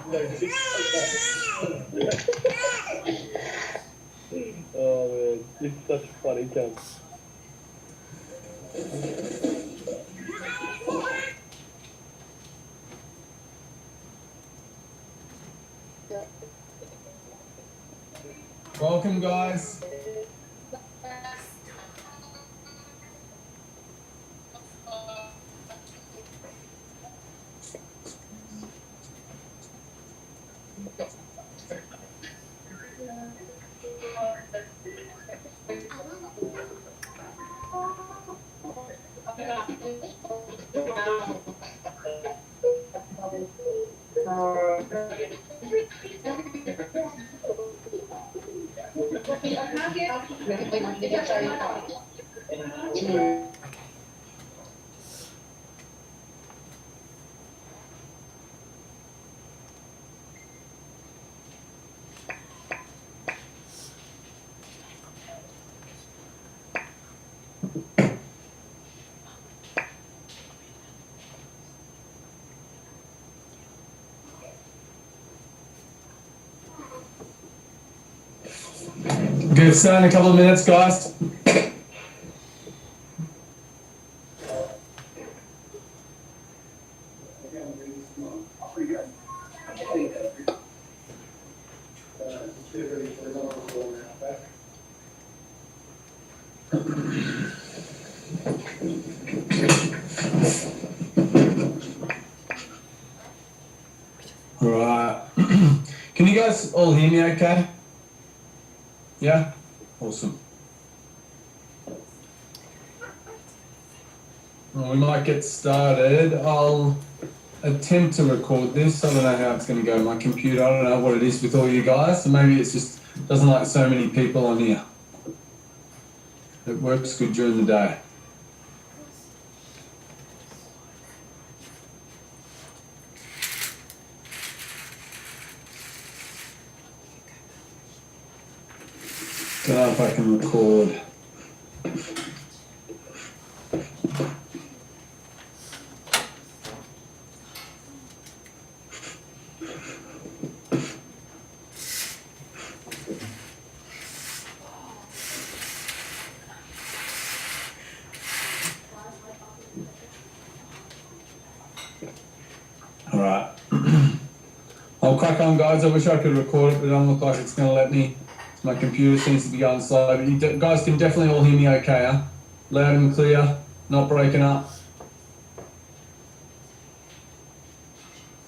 Oh man, you're such a funny cunt. Welcome, guys. Good start in a couple of minutes, guys. All right. Can you guys all hear me okay? Yeah? Awesome. Well, we might get started. I'll attempt to record this. I don't know how it's going to go on my computer. I don't know what it is with all you guys. So maybe it's just doesn't like so many people on here. It works good during the day. Don't know if I can record. All right. I'll crack on, guys. I wish I could record it, but it doesn't look like it's going to let me. My computer seems to be going slow, but you guys can definitely all hear me okay, huh? Loud and clear, not breaking up.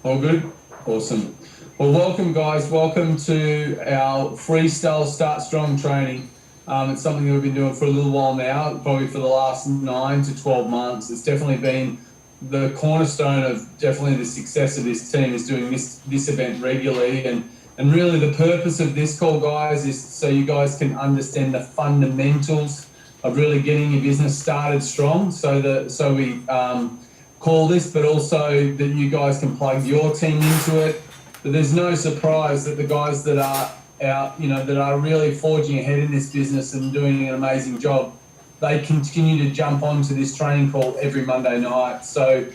All good? Awesome. Well, welcome, guys. Welcome to our Freestyle Start Strong training. It's something that we've been doing for a little while now, probably for the last 9 to 12 months. It's definitely been the cornerstone of definitely the success of this team is doing this event regularly. And really the purpose of this call, guys, is so you guys can understand the fundamentals of really getting your business started strong. So we call this, but also that you guys can plug your team into it. But there's no surprise that the guys that are out, that are really forging ahead in this business and doing an amazing job, they continue to jump onto this training call every Monday night. So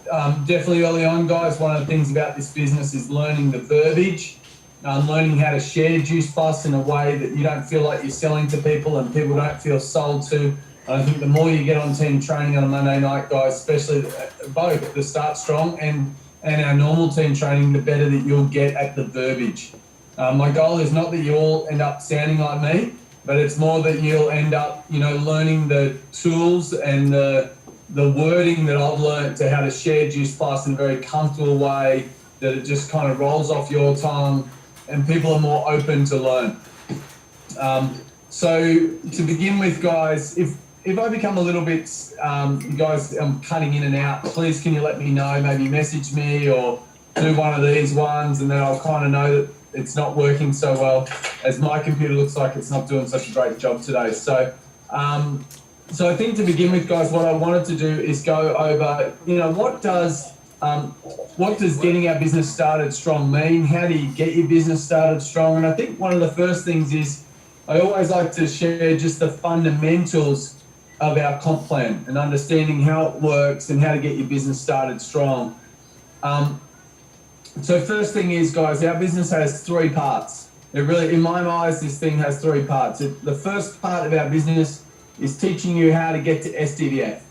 definitely early on, guys, one of the things about this business is learning the verbiage. Learning how to share Juice Plus in a way that you don't feel like you're selling to people and people don't feel sold to. And I think the more you get on team training on a Monday night, guys, especially both the Start Strong and our normal team training, the better that you'll get at the verbiage. My goal is not that you all end up sounding like me, but it's more that you'll end up, learning the tools and the wording that I've learned to how to share Juice Plus in a very comfortable way, that it just kind of rolls off your tongue and people are more open to learn. So to begin with, guys, if I become a little bit, you guys, I'm cutting in and out, please can you let me know, maybe message me or do one of these ones, and then I'll kind of know that it's not working so well, as my computer looks like it's not doing such a great job today. So I think to begin with, guys, what I wanted to do is go over, what does getting our business started strong mean? How do you get your business started strong? And I think one of the first things is I always like to share just the fundamentals of our comp plan and understanding how it works and how to get your business started strong. So first thing is, guys, our business has three parts. It really, in my eyes, this thing has three parts. The first part of our business is teaching you how to get to SDVF.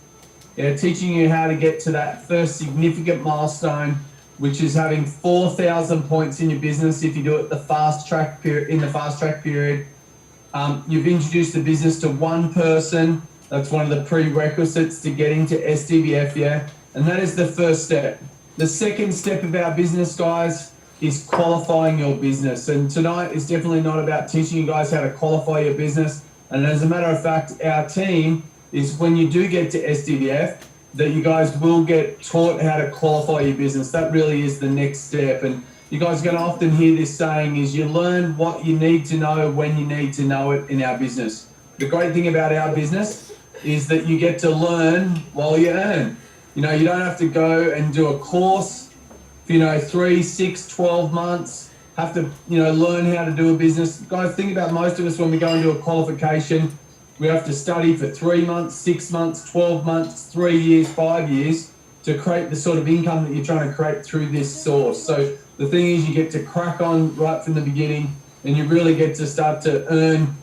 Teaching you how to get to that first significant milestone, which is having 4,000 points in your business if you do it the fast track period. In the fast track period, you've introduced the business to one person. That's one of the prerequisites to getting to SDVF, yeah? And that is the first step. The second step of our business, guys, is qualifying your business. And tonight is definitely not about teaching you guys how to qualify your business. And as a matter of fact, our team is, when you do get to SDVF, that you guys will get taught how to qualify your business. That really is the next step. And you guys are going to often hear this saying is, you learn what you need to know when you need to know it in our business. The great thing about our business is that you get to learn while you earn. You know, you don't have to go and do a course for, 3, 6, 12 months, have to, learn how to do a business. Guys, think about most of us when we go into a qualification, we have to study for 3 months, 6 months, 12 months, 3 years, 5 years to create the sort of income that you're trying to create through this source. So the thing is, you get to crack on right from the beginning, and you really get to start to earn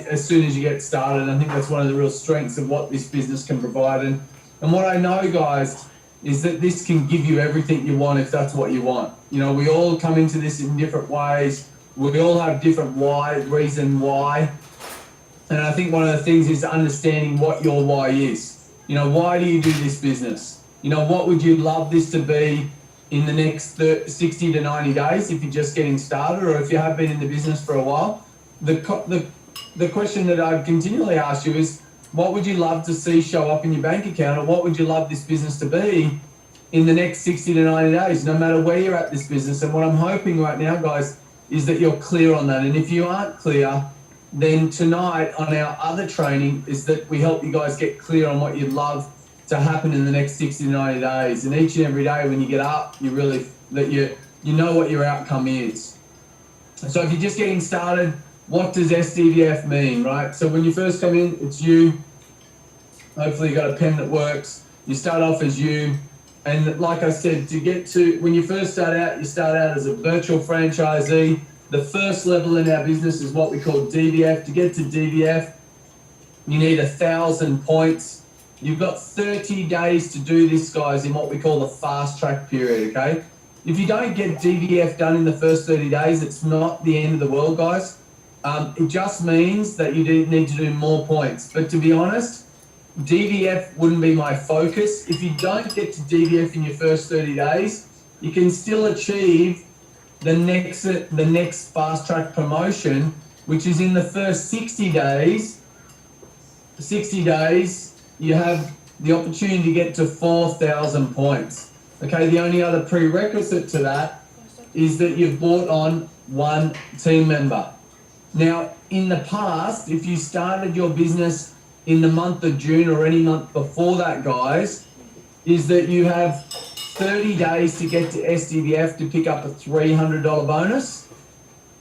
as soon as you get started. I think that's one of the real strengths of what this business can provide. And what I know, guys, is that this can give you everything you want if that's what you want. We all come into this in different ways. We all have different reason why. And I think one of the things is understanding what your why is. Why do you do this business? What would you love this to be in the next 60 to 90 days if you're just getting started, or if you have been in the business for a while? The question that I continually ask you is, what would you love to see show up in your bank account, or what would you love this business to be in the next 60 to 90 days, no matter where you're at this business? And what I'm hoping right now, guys, is that you're clear on that. And if you aren't clear, then tonight on our other training is that we help you guys get clear on what you'd love to happen in the next 60 to 90 days. And each and every day when you get up, you know what your outcome is. So if you're just getting started, what does SDVF mean, right? So when you first come in, it's you. Hopefully you got a pen that works. You start off as you. And like I said, when you first start out, you start out as a virtual franchisee. The first level in our business is what we call DVF. To get to DVF, you need 1,000 points. You've got 30 days to do this, guys, in what we call the fast track period, okay? If you don't get DVF done in the first 30 days, it's not the end of the world, guys. It just means that you need to do more points. But to be honest, DVF wouldn't be my focus. If you don't get to DVF in your first 30 days, you can still achieve the next fast track promotion, which is in the first 60 days. 60 days, you have the opportunity to get to 4,000 points. Okay, the only other prerequisite to that is that you've brought on one team member. Now, in the past, if you started your business in the month of June or any month before that, guys, is that you have 30 days to get to SDVF to pick up a $300 bonus.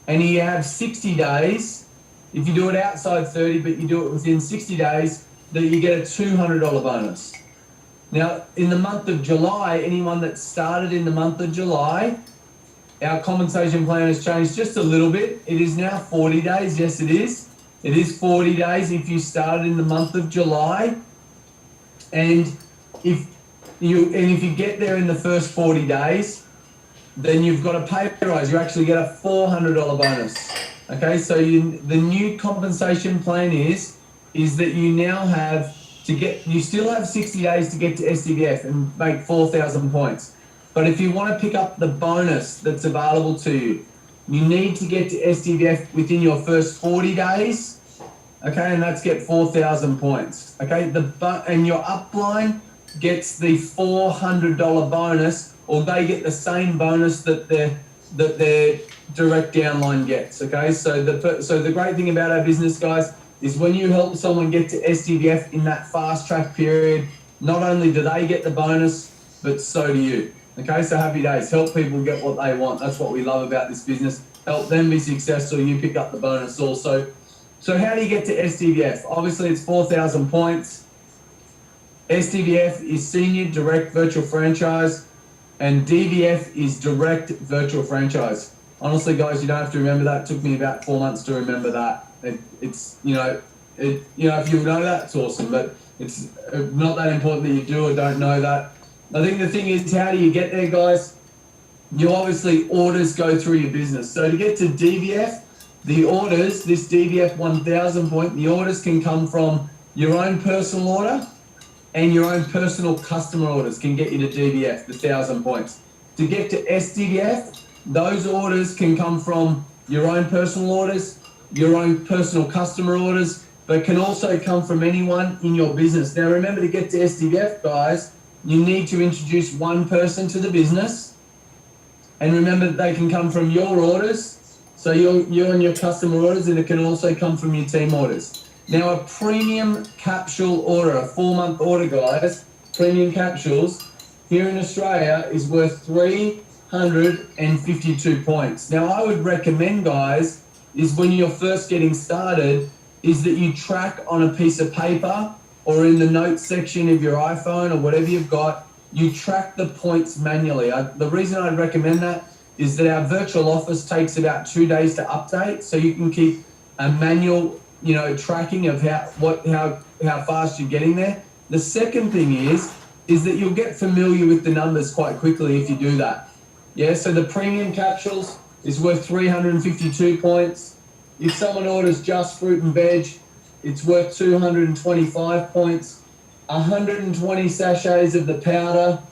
And you have 60 days, if you do it outside 30, but you do it within 60 days, that you get a $200 bonus. Now, in the month of July, anyone that started in the month of July, our compensation plan has changed just a little bit. It is now 40 days. Yes, it is. It is 40 days if you started in the month of July. And if you get there in the first 40 days, then you've got a pay rise. You actually get a $400 bonus. Okay, so the new compensation plan is that you now have you still have 60 days to get to SDVF and make 4,000 points. But if you want to pick up the bonus that's available to you, you need to get to SDVF within your first 40 days, okay, and that's get 4,000 points, okay? And your upline gets the $400 bonus, or they get the same bonus that their direct downline gets, okay? So the great thing about our business, guys, is when you help someone get to SDVF in that fast track period, not only do they get the bonus, but so do you. Okay, so happy days. Help people get what they want. That's what we love about this business. Help them be successful. You pick up the bonus also. So how do you get to SDVF? Obviously, it's 4,000 points. SDVF is Senior Direct Virtual Franchise. And DVF is direct virtual franchise. Honestly, guys, you don't have to remember that. It took me about 4 months to remember that. It's if you know that, it's awesome, but it's not that important that you do or don't know that. I think the thing is, how do you get there, guys? You obviously, orders go through your business. So to get to DVF, the orders, this DVF 1000 point, the orders can come from your own personal order and your own personal customer orders can get you to DVF, the 1000 points. To get to SDVF, those orders can come from your own personal orders, your own personal customer orders, but can also come from anyone in your business. Now remember, to get to SDVF, guys, you need to introduce one person to the business. And remember that they can come from your orders, so you and your customer orders, and it can also come from your team orders. Now a premium capsule order, a 4-month order, guys, premium capsules, here in Australia is worth 352 points. Now I would recommend, guys, is when you're first getting started, is that you track on a piece of paper or in the notes section of your iPhone or whatever you've got, you track the points manually. The reason I'd recommend that is that our virtual office takes about 2 days to update, so you can keep a manual, tracking of how fast you're getting there. The second thing is that you'll get familiar with the numbers quite quickly if you do that. Yeah, so the premium capsules is worth 352 points. If someone orders just fruit and veg, it's worth 225 points. 120 sachets of the powder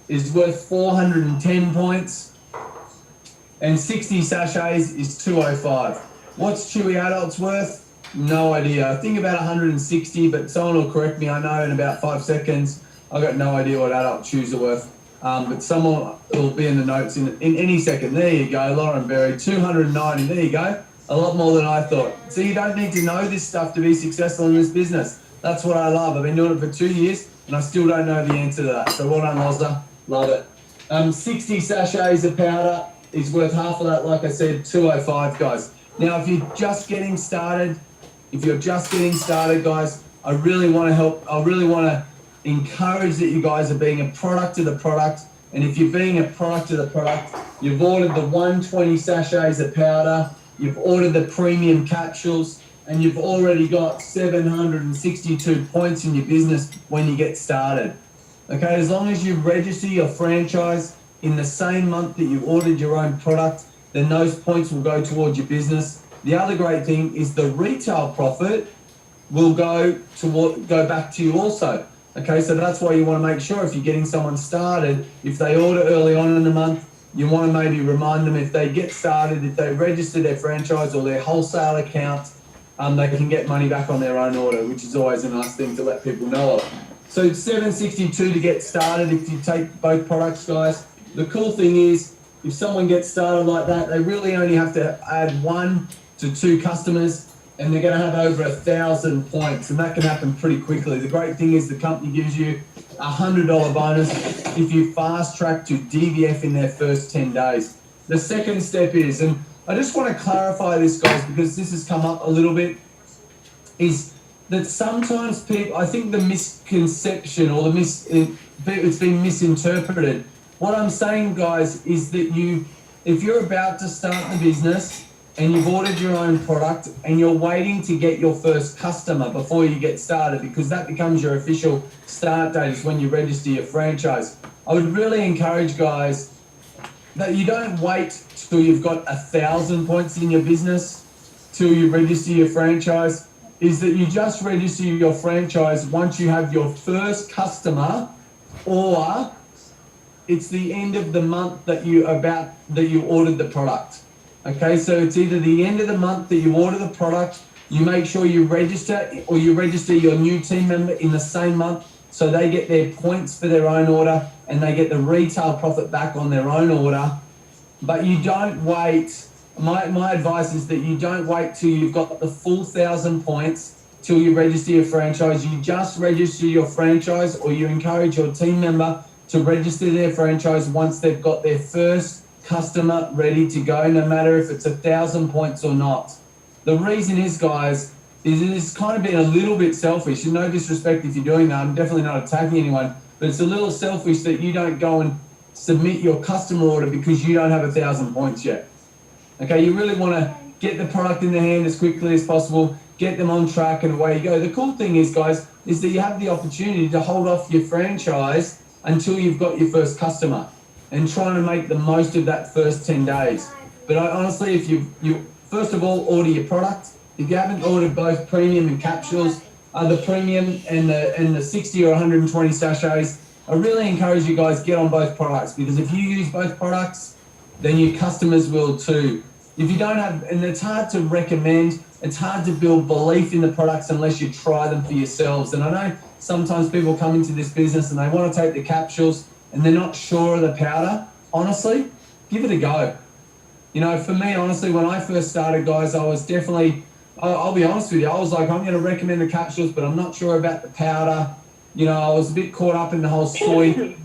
is worth 410 points. And 60 sachets is 205. What's Chewy Adults worth? No idea. I think about 160, but someone will correct me, I know, in about 5 seconds. I've got no idea what adult chews are worth. But someone will be in the notes in any second. There you go, Lauren Berry, 290. There you go. A lot more than I thought. So you don't need to know this stuff to be successful in this business. That's what I love. I've been doing it for 2 years and I still don't know the answer to that. So well done, Lozda. Love it. 60 sachets of powder is worth half of that, like I said, 205, guys. Now, if you're just getting started, guys, I really want to help. I really want to encourage that you guys are being a product of the product. And if you're being a product of the product, you've ordered the 120 sachets of powder, you've ordered the premium capsules, and you've already got 762 points in your business when you get started. Okay, as long as you register your franchise in the same month that you ordered your own product, then those points will go towards your business. The other great thing is the retail profit will go back to you also. Okay, so that's why you want to make sure if you're getting someone started, if they order early on in the month, you want to maybe remind them if they get started, if they register their franchise or their wholesale account, they can get money back on their own order, which is always a nice thing to let people know of. So it's 762 to get started if you take both products, guys. The cool thing is, if someone gets started like that, they really only have to add 1 to 2 customers and they're going to have over 1,000 points, and that can happen pretty quickly. The great thing is the company gives you a $100 bonus if you fast track to DVF in their first 10 days. The second step is, and I just want to clarify this, guys, because this has come up a little bit, is that sometimes people, I think the misconception or it's been misinterpreted. What I'm saying, guys, is that if you're about to start the business and you've ordered your own product and you're waiting to get your first customer before you get started, because that becomes your official start date, is when you register your franchise. I would really encourage, guys, that you don't wait till you've got 1,000 points in your business till you register your franchise. Is that you just register your franchise once you have your first customer, or it's the end of the month that you ordered the product. Okay, so it's either the end of the month that you order the product, you make sure you register, or you register your new team member in the same month so they get their points for their own order and they get the retail profit back on their own order. But you don't wait. My advice is that you don't wait till you've got the full 1,000 points till you register your franchise. You just register your franchise, or you encourage your team member to register their franchise once they've got their first customer ready to go, no matter if it's 1,000 points or not. The reason is, guys, is it's kind of been a little bit selfish, and no disrespect if you're doing that, I'm definitely not attacking anyone, but it's a little selfish that you don't go and submit your customer order because you don't have 1,000 points yet. Okay, you really want to get the product in the hand as quickly as possible, get them on track, and away you go. The cool thing is, guys, is that you have the opportunity to hold off your franchise until you've got your first customer and trying to make the most of that first 10 days. But honestly, if you first of all, order your product. If you haven't ordered both premium and capsules, the premium and the 60 or 120 sachets, I really encourage you guys get on both products, because if you use both products, then your customers will too. If you don't have, and it's hard to recommend, it's hard to build belief in the products unless you try them for yourselves. And I know sometimes people come into this business and they want to take the capsules and they're not sure of the powder. Honestly, give it a go. You know, for me, honestly, when I first started, guys, I was definitely, I'll be honest with you, I was like, I'm going to recommend the capsules, but I'm not sure about the powder. You know, I was a bit caught up in the whole soy.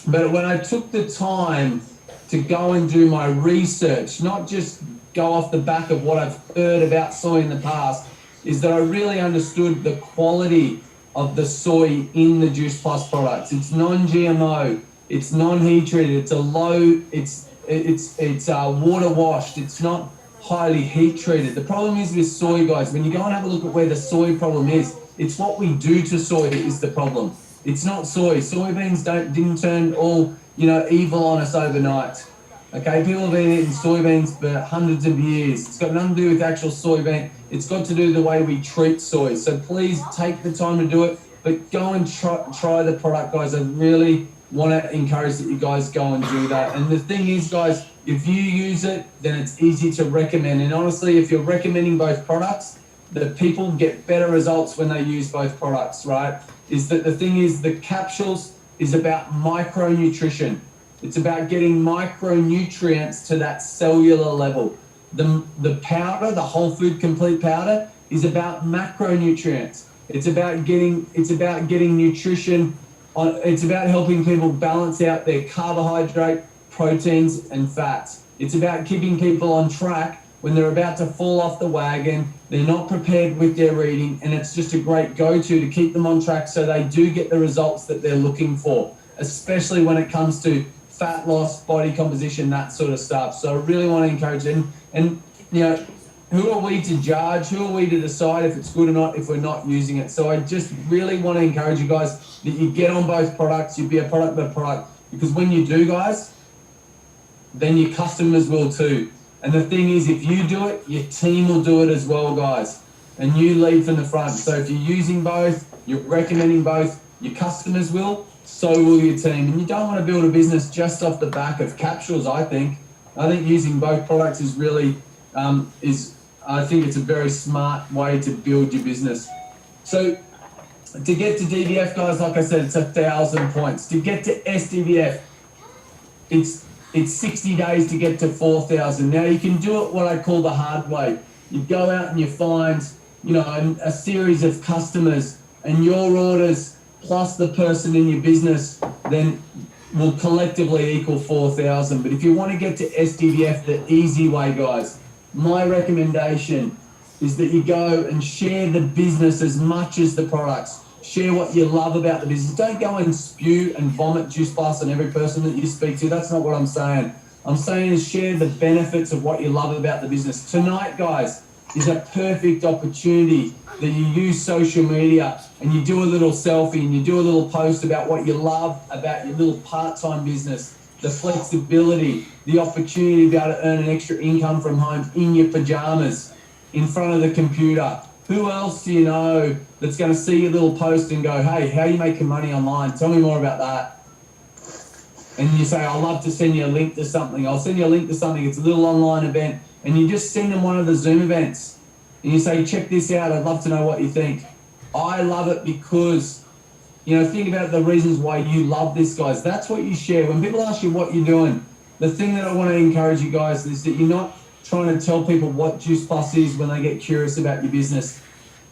But when I took the time to go and do my research, not just go off the back of what I've heard about soy in the past, is that I really understood the quality of the soy in the Juice Plus products. It's non-GMO, it's non-heat treated, it's a low, it's water washed, it's not highly heat treated. The problem is with soy, guys, when you go and have a look at where the soy problem is, it's what we do to soy that is the problem. It's not soy. Soybeans didn't turn all, you know, evil on us overnight. Okay, people have been eating soybeans for hundreds of years. It's got nothing to do with actual soybean. It's got to do with the way we treat soy. So please take the time to do it, but go and try the product, guys. I really want to encourage that you guys go and do that. And the thing is, guys, if you use it, then it's easy to recommend. And honestly, if you're recommending both products, the people get better results when they use both products, right? Is that the thing is, the capsules is about micronutrition. It's about getting micronutrients to that cellular level. The powder, the whole food complete powder, is about macronutrients. It's about getting nutrition on, it's about helping people balance out their carbohydrate, proteins, and fats. It's about keeping people on track when they're about to fall off the wagon, they're not prepared with their eating, and it's just a great go-to to keep them on track so they do get the results that they're looking for, especially when it comes to fat loss, body composition, that sort of stuff. So I really want to encourage them. And you know, who are we to judge? Who are we to decide if it's good or not if we're not using it? So I just really want to encourage you guys that you get on both products, you be a product by product, because when you do, guys, then your customers will too. And the thing is, if you do it, your team will do it as well, guys. And you lead from the front. So if you're using both, you're recommending both, your customers will, so will your team. And you don't want to build a business just off the back of capsules, I think. I think using both products is really, I think it's a very smart way to build your business. So to get to DVF, guys, like I said, it's 1,000 points. To get to SDVF, it's 60 days to get to 4,000. Now you can do it what I call the hard way. You go out and you find, you know, a series of customers, and your orders plus the person in your business then will collectively equal 4,000. But if you want to get to SDVF the easy way, guys, my recommendation is that you go and share the business as much as the products. Share what you love about the business. Don't go and spew and vomit Juice Plus on every person that you speak to. That's not what I'm saying. I'm saying is share the benefits of what you love about the business. Tonight, guys, is a perfect opportunity that you use social media and you do a little selfie and you do a little post about what you love about your little part-time business, the flexibility, the opportunity to be able to earn an extra income from home in your pajamas, in front of the computer. Who else do you know that's going to see your little post and go, hey, how are you making money online? Tell me more about that. And you say, I'd love to send you a link to something. I'll send you a link to something. It's a little online event. And you just send them one of the Zoom events. And you say, check this out. I'd love to know what you think. I love it because, you know, think about the reasons why you love this, guys. That's what you share. When people ask you what you're doing, the thing that I want to encourage you guys is that you're not trying to tell people what Juice Plus is when they get curious about your business.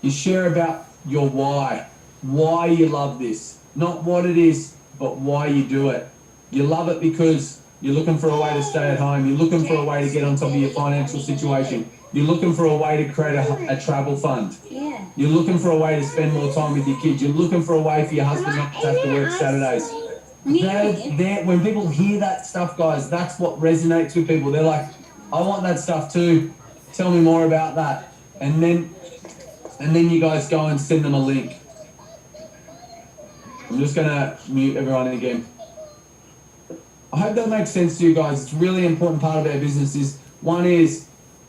You share about your why you love this. Not what it is, but why you do it. You love it because you're looking for a way to stay at home. You're looking for a way to get on top of your financial situation. You're looking for a way to create a travel fund. You're looking for a way to spend more time with your kids. You're looking for a way for your husband not to have to work Saturdays. when people hear that stuff, guys, that's what resonates with people. They're like, I want that stuff too. Tell me more about that. And then you guys go and send them a link. I'm just gonna mute everyone again. I hope that makes sense to you guys. It's a really important part of our business is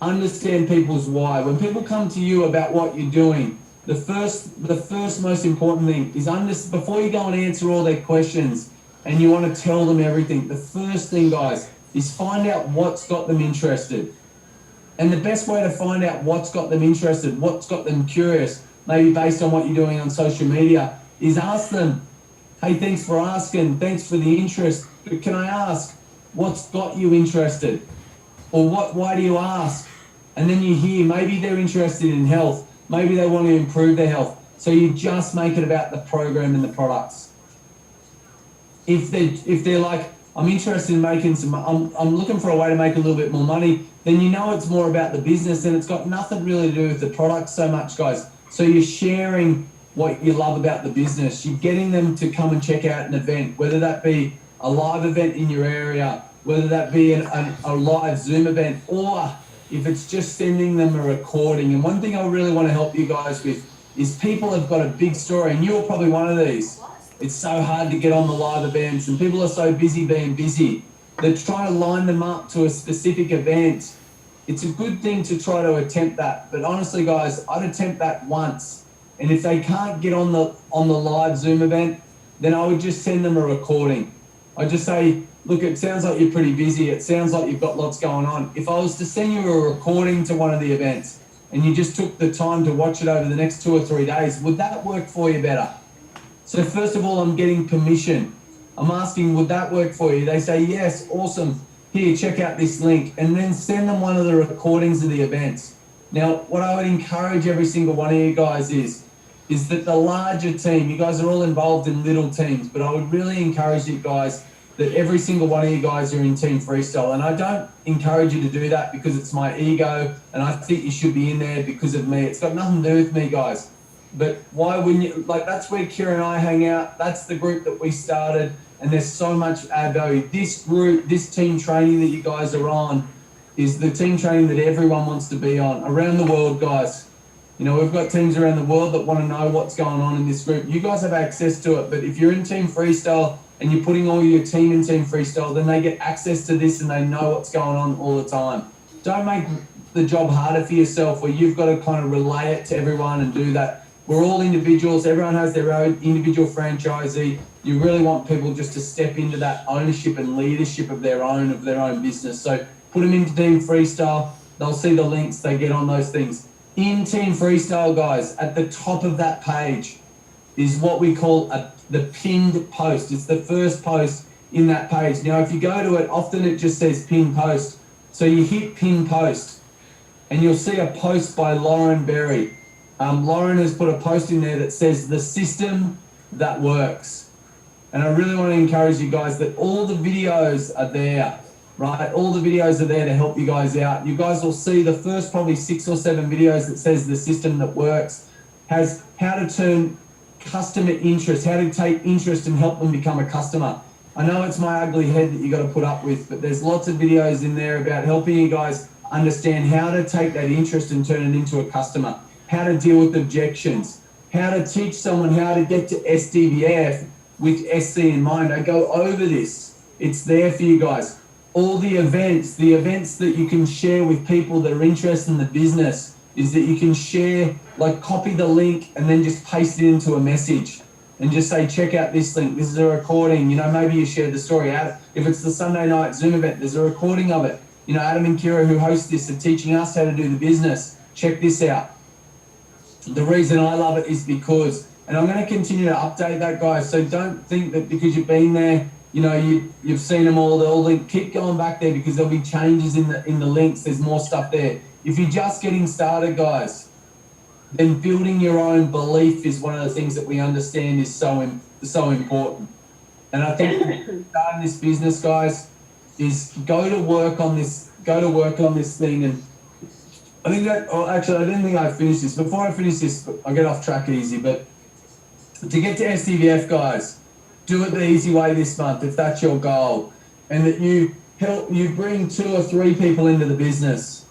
understand people's why. When people come to you about what you're doing, the first most important thing is before you go and answer all their questions and you want to tell them everything, the first thing, guys, is find out what's got them interested. And the best way to find out what's got them interested, what's got them curious, maybe based on what you're doing on social media, is ask them, hey, thanks for asking, thanks for the interest, but can I ask, what's got you interested? Or why do you ask? And then you hear, maybe they're interested in health, maybe they want to improve their health. So you just make it about the program and the products. If they're like, I'm interested in making I'm looking for a way to make a little bit more money, then you know it's more about the business and it's got nothing really to do with the product so much, guys. So you're sharing what you love about the business. You're getting them to come and check out an event, whether that be a live event in your area, whether that be a live Zoom event, or if it's just sending them a recording. And one thing I really want to help you guys with is people have got a big story, and you're probably one of these. It's so hard to get on the live events, and people are so busy being busy. They're trying to line them up to a specific event. It's a good thing to try to attempt that, but honestly, guys, I'd attempt that once. And if they can't get on the live Zoom event, then I would just send them a recording. I'd just say, look, it sounds like you're pretty busy. It sounds like you've got lots going on. If I was to send you a recording to one of the events and you just took the time to watch it over the next 2 or 3 days, would that work for you better? So first of all, I'm getting permission. I'm asking, would that work for you? They say, yes, awesome. Here, check out this link. And then send them one of the recordings of the events. Now, what I would encourage every single one of you guys is that the larger team, you guys are all involved in little teams, but I would really encourage you guys that every single one of you guys are in Team Freestyle. And I don't encourage you to do that because it's my ego and I think you should be in there because of me. It's got nothing to do with me, guys. But why wouldn't you? Like, that's where Kira and I hang out. That's the group that we started, and there's so much add value. This group, this team training that you guys are on is the team training that everyone wants to be on around the world, guys. You know, we've got teams around the world that want to know what's going on in this group. You guys have access to it, but if you're in Team Freestyle and you're putting all your team in Team Freestyle, then they get access to this and they know what's going on all the time. Don't make the job harder for yourself where you've got to kind of relay it to everyone and do that. We're all individuals. Everyone has their own individual franchisee. You really want people just to step into that ownership and leadership of their own business. So put them into Team Freestyle. They'll see the links. They get on those things. In Team Freestyle, guys, at the top of that page is what we call the pinned post. It's the first post in that page. Now, if you go to it, often it just says pinned post. So you hit pinned post and you'll see a post by Lauren Berry. Lauren has put a post in there that says the system that works. And I really want to encourage you guys that all the videos are there, right? All the videos are there to help you guys out. You guys will see the first probably 6 or 7 videos that says the system that works has how to turn customer interest, how to take interest and help them become a customer. I know it's my ugly head that you got to put up with, but there's lots of videos in there about helping you guys understand how to take that interest and turn it into a customer, how to deal with objections, how to teach someone how to get to SDVF with SC in mind. I go over this. It's there for you guys. All the events that you can share with people that are interested in the business is that you can share, like copy the link and then just paste it into a message and just say, check out this link. This is a recording. You know, maybe you share the story out. If it's the Sunday night Zoom event, there's a recording of it. You know, Adam and Kira, who host this, are teaching us how to do the business. Check this out. The reason I love it is because, and I'm going to continue to update that, guys. So don't think that because you've been there, you know, you've seen them all. They'll link. Keep going back there because there'll be changes in the links. There's more stuff there. If you're just getting started, guys, then building your own belief is one of the things that we understand is so important. And I think starting this business, guys, is go to work on this thing. And I think that, actually, I didn't think I finished this. Before I finish this, I'll get off track easy. But to get to SDVF, guys, do it the easy way this month if that's your goal, and that you bring 2 or 3 people into the business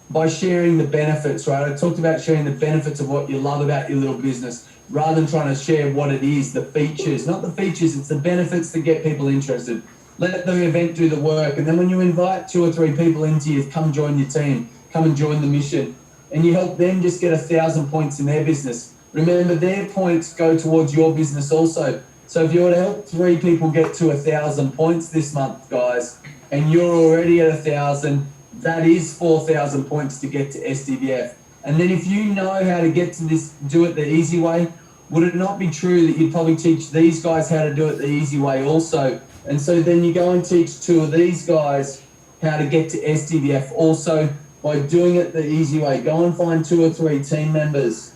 by sharing the benefits, right? I talked about sharing the benefits of what you love about your little business rather than trying to share what it is, the features. Not the features, it's the benefits that get people interested. Let the event do the work. And then when you invite 2 or 3 people into you, come join your team, come and join the mission, and you help them just get 1,000 points in their business. Remember, their points go towards your business also. So if you were to help 3 people get to 1,000 points this month, guys, and you're already at 1,000, that is 4,000 points to get to SDVF. And then if you know how to get to this, do it the easy way, would it not be true that you'd probably teach these guys how to do it the easy way also? And so then you go and teach 2 of these guys how to get to SDVF also by doing it the easy way. Go and find 2 or 3 team members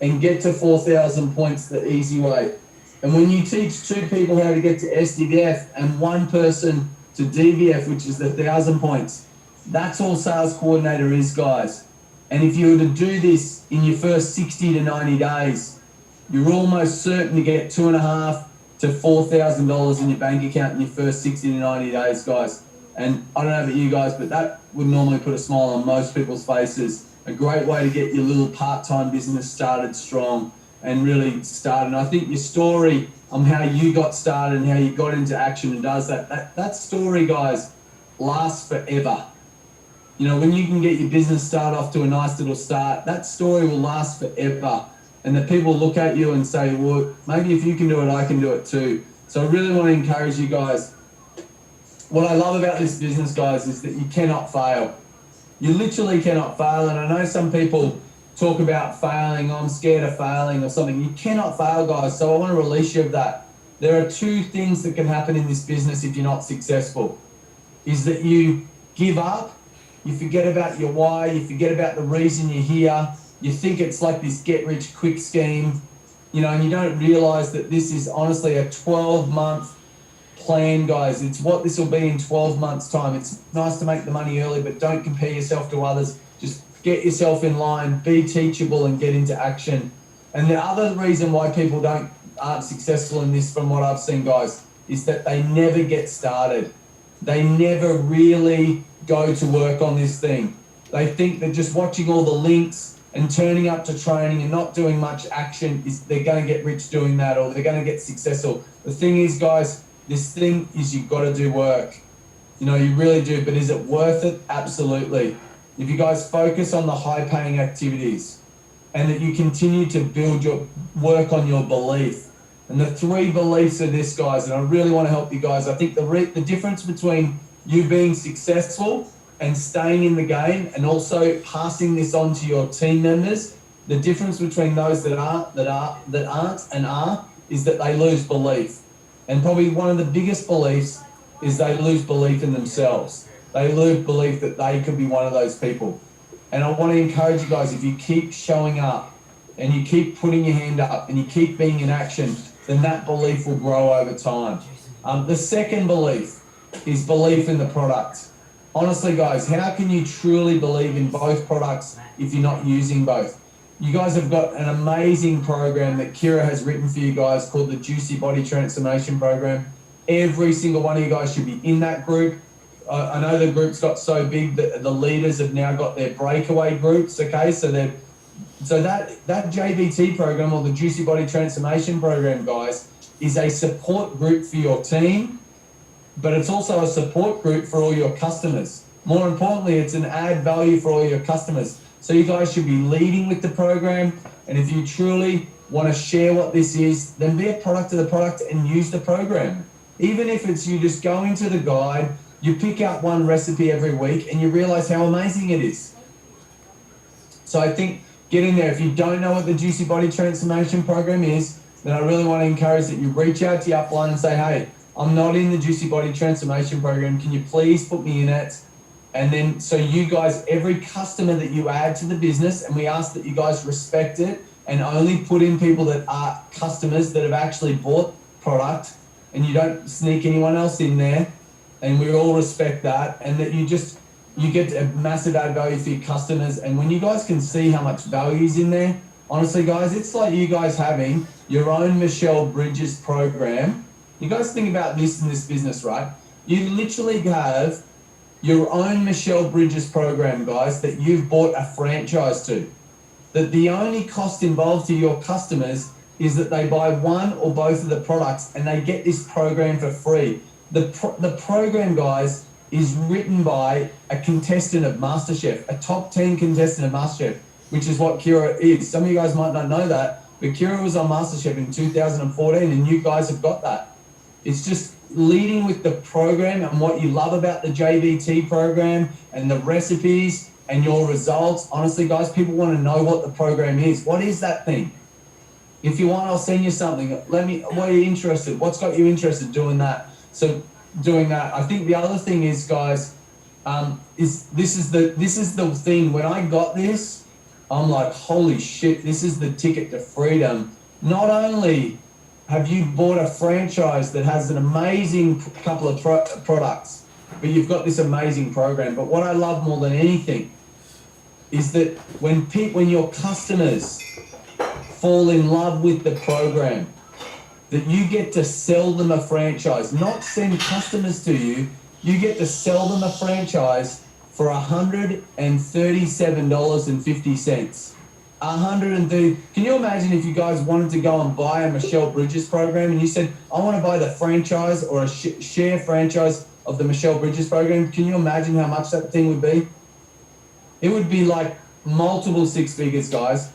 and get to 4,000 points the easy way. And when you teach 2 people how to get to SDVF and 1 person to DVF, which is the 1,000 points, that's all sales coordinator is, guys. And if you were to do this in your first 60 to 90 days, you're almost certain to get $2,500 to $4,000 in your bank account in your first 60 to 90 days, guys. And I don't know about you guys, but that would normally put a smile on most people's faces. A great way to get your little part-time business started strong and really started. And I think your story on how you got started and how you got into action and does that story, guys, lasts forever. You know, when you can get your business started off to a nice little start, that story will last forever. And the people look at you and say, well, maybe if you can do it, I can do it too. So I really want to encourage you guys. What I love about this business, guys, is that you cannot fail. You literally cannot fail. And I know some people talk about failing, I'm scared of failing or something. You cannot fail, guys. So I want to release you of that. There are 2 things that can happen in this business if you're not successful. Is that you give up, you forget about your why, you forget about the reason you're here, you think it's like this get-rich-quick scheme, you know, and you don't realize that this is honestly a 12-month plan, guys. It's what this will be in 12 months' time. It's nice to make the money early, but don't compare yourself to others. Just get yourself in line, be teachable, and get into action. And the other reason why people aren't successful in this, from what I've seen, guys, is that they never get started. They never really go to work on this thing. They think that just watching all the links and turning up to training and not doing much action is they're going to get rich doing that, or they're going to get successful. The thing is, guys, this thing is you've got to do work. You know, you really do. But is it worth it? Absolutely. If you guys focus on the high-paying activities and that you continue to build your work on your belief. And the 3 beliefs of this, guys, and I really want to help you guys. I think the difference between you being successful and staying in the game and also passing this on to your team members, the difference between those that aren't and are is that they lose belief. And probably one of the biggest beliefs is they lose belief in themselves. They lose belief that they could be one of those people. And I want to encourage you guys, if you keep showing up and you keep putting your hand up and you keep being in action, then that belief will grow over time. The second belief is belief in the product. Honestly, guys, how can you truly believe in both products if you're not using both? You guys have got an amazing program that Kira has written for you guys called the Juicy Body Transformation Program. Every single one of you guys should be in that group. I know the group's got so big that the leaders have now got their breakaway groups, okay? So that JBT program, or the Juicy Body Transformation Program, guys, is a support group for your team, but it's also a support group for all your customers. More importantly, it's an add value for all your customers. So you guys should be leading with the program, and if you truly want to share what this is, then be a product of the product and use the program. Even if it's you just go into the guide, you pick out one recipe every week and you realize how amazing it is. So I think get in there. If you don't know what the Juicy Body Transformation Program is, then I really want to encourage that you reach out to your upline and say, hey, I'm not in the Juicy Body Transformation Program. Can you please put me in it? And then, so you guys, every customer that you add to the business, and we ask that you guys respect it and only put in people that are customers that have actually bought product, and you don't sneak anyone else in there. And we all respect that. And that you get a massive add value for your customers. And when you guys can see how much value is in there, honestly, guys, it's like you guys having your own Michelle Bridges program You guys think about this in this business, right? You literally have your own Michelle Bridges program, guys, that you've bought a franchise to. That the only cost involved to your customers is that they buy one or both of the products and they get this program for free. The program, guys, is written by a contestant of MasterChef, a top 10 contestant of MasterChef, which is what Kira is. Some of you guys might not know that, but Kira was on MasterChef in 2014 and you guys have got that. It's just leading with the program and what you love about the JVT program and the recipes and your results. Honestly, guys, people want to know what the program is. What is that thing? If you want, I'll send you something. What are you interested? What's got you interested doing that? So doing that. I think the other thing is, guys, this is the thing. When I got this, I'm like, holy shit, this is the ticket to freedom. Not only have you bought a franchise that has an amazing couple of products, but you've got this amazing program. But what I love more than anything is that when your customers fall in love with the program, that you get to sell them a franchise, not send customers to you. You get to sell them a franchise for $137.50. 130. Can you imagine if you guys wanted to go and buy a Michelle Bridges program and you said, I want to buy the franchise or a share franchise of the Michelle Bridges program? Can you imagine how much that thing would be? It would be like multiple six figures, guys.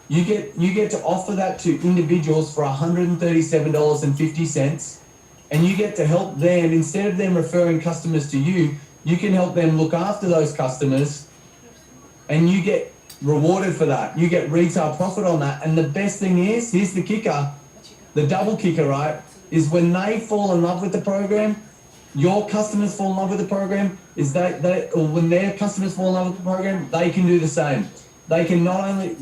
You get to offer that to individuals for $137.50, and you get to help them. Instead of them referring customers to you, you can help them look after those customers, and you get rewarded for that. You get retail profit on that. And the best thing is, here's the kicker, the double kicker, right, is when they fall in love with the program, your customers fall in love with the program, or when their customers fall in love with the program, they can do the same. They can not only...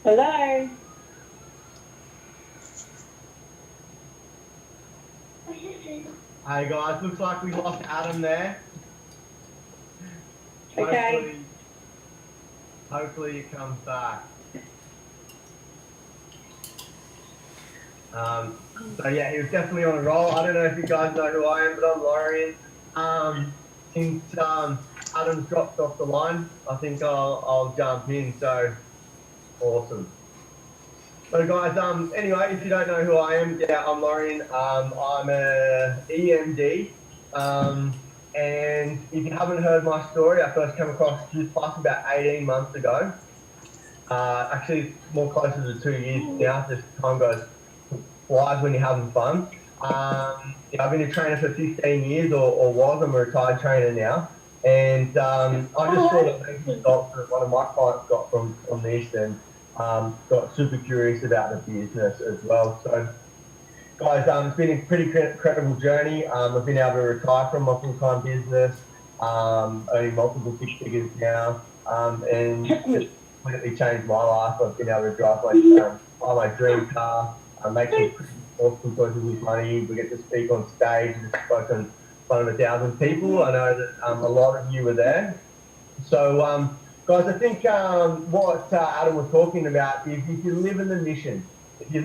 Hello. Hey guys, looks like we lost Adam there. Okay. Hopefully he comes back. So yeah, he was definitely on a roll. I don't know if you guys know who I am, but I'm Lorian. Since Adam's dropped off the line, I think I'll jump in. So awesome. So guys, anyway, if you don't know who I am, yeah, I'm Lorian. I'm a EMD. And if you haven't heard my story, I first came across Juice Plus about 18 months ago. Actually, more closer to 2 years now. Just time goes flies when you're having fun. Yeah, I've been a trainer for 15 years, or was. I'm a retired trainer now. And I just saw the results that one of my clients got from this, and got super curious about the business as well. So, guys, it's been a pretty incredible journey. I've been able to retire from my full-time business, earning multiple six figures now, and it's completely changed my life. I've been able to drive my dream car, make some pretty awesome choices with money. We get to speak on stage. We've spoken in front of 1,000 people. I know that a lot of you were there. So, guys, I think what Adam was talking about is if you live in the mission, you're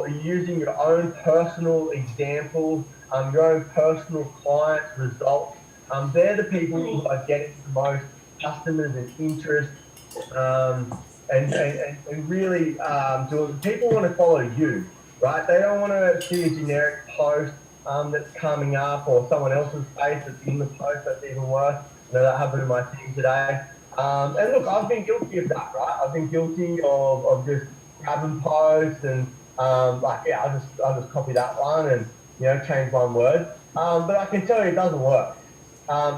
using your own personal examples, your own personal clients' results. They're the people who are getting the most customers and interest, and really doing. People want to follow you, right? They don't want to see a generic post that's coming up, or someone else's face that's in the post. That's even worse. You know, that happened to my team today. And look, I've been guilty of that, right? I've been guilty of just grabbing posts and I'll just copy that one and change one word. But I can tell you it doesn't work.